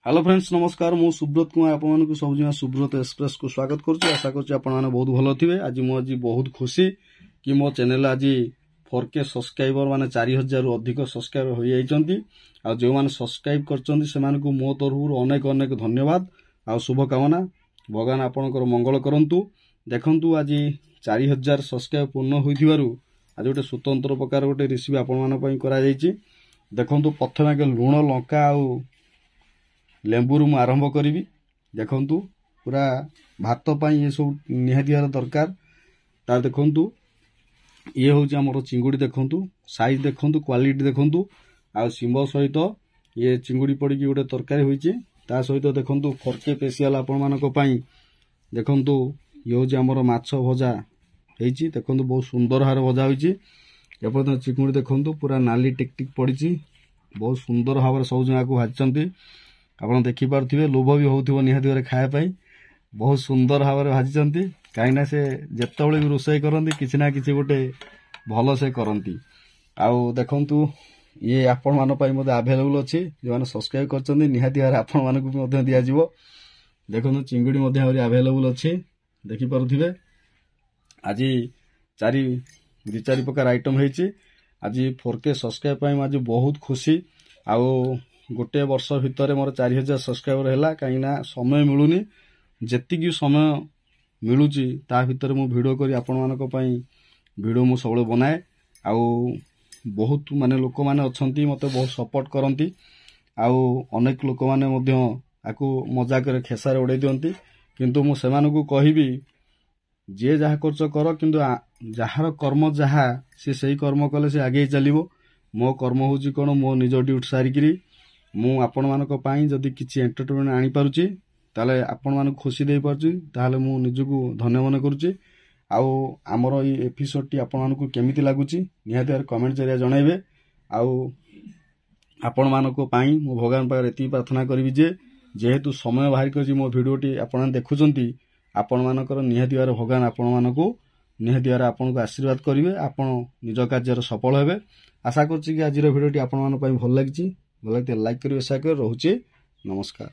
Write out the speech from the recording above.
Hello friends नमस्कार मु सुब्रत कुमार आपन सब सुब्रत एक्सप्रेस को स्वागत करुच्ची आशा कर बहुत भल थे। आज मुझे बहुत खुशी कि मो चैनल आज 4K सब्सक्राइबर माने 4000 रु अधिक सब्सक्राइबर हो जाइछंती। आ जो माने सब्सक्राइब करछंती सेमान को मो तरफ अनेक अनेक धन्यवाद आ शुभकामना। भगवान आपनकर मंगल करंतु। देखंतु आज 4000 सब्सक्राइब पूर्ण होइथिबारु आज गोटे स्वतंत्र प्रकार गोटे रेसिपी आपन मान पई करा जाइछि। देखंतु प्रथमे के लूण लंका आ लेंबुरु मु आरंभ करी। देखंतु पूरा भात पाई ये सब निहाती दरकार। तार देखंतु ये होची हमर चिंगुड़ी। देखंतु साइज देखंतु क्वालिटी देखंतु आ सिंबो सहित ये चिंगुड़ी पड़ी की गोटे तरकारी होईची। ता सहित देखंतु 4K स्पेशल आपन मानको पई देखंतु ये होची हमर माछ भजा हेची। देखंतु बहुत सुंदर हार भजा होईची। एपरत चिंगुड़ी देखंतु पूरा नाली टिक टिक पड़ीची। बहुत सुंदर भाव सब जगह को भाजचंती। आपन देखि पारथिबे लोभ भी होउथिबो निहाती घरे खाया पई। बहुत सुंदर भाव भाजिचंती काईना से जेतबळे भी रोसई करंती किछि ना किछि गोटे भलो से करंती। आउ देखंतु ये आपन मान पई मते अवेलेबल अछि। जे माने सब्सक्राइब करचंती निहाती घरे आपन मान को मते दिया जिवो। देखंतु चिंगुडी मते हरि अवेलेबल अछि देखि पारथिबे। आज दु चारि प्रकार आइटम हेछि। आज 4K सब्सक्राइब पई आज बहुत खुशी। आउ गोटे वर्ष भितर मोर 4000 सब्सक्राइबर हैला। काईना समय मिलुनी जेति की समय मिलुची ता भितर मु वीडियो करी आपन मानक पई वीडियो मु सबले बनाए। आउ बहुत माने लोक माने अछंती मते बहुत सपोर्ट करंती। आउ अनेक लोक माने मध्य आकु मजा करे खेसारे उड़ै दियंती। किंतु मु सेमान को कहिबी जे जहा करछ कर किंतु जहार कर्म जहा से सही कर्म कले से आगे चलिबो। मो कर्म होची कोन मो निज ड्यूटी सारिकरी मु आपण मानक पई जदी किछि एंटरटेनमेंट आनी पारुची ताले आपण मानक खुशी दे पारुची ताले मु निजको धन्य मन करूची। आउ हमरो ई एपिसोड टी आपण मानक केमिति लागुची निहाती यार कमेंट जरिया जणाइबे। आउ आपण मानक पई मु भगवान पार एति प्रार्थना करबी जे जेहेतु समय बाहर करजी मो वीडियो टी आपण देखुचंती आपण मानकर निहाती यार भगवान आपण मानक निहाती यार आपण को आशीर्वाद करिवे। आपण निज कार्य सफल हेबे। आशा करछि कि आज वीडियो टी आपण मान पई भल लागिची। भल लागते लाइक करिवे शेयर कर रहउची। नमस्कार।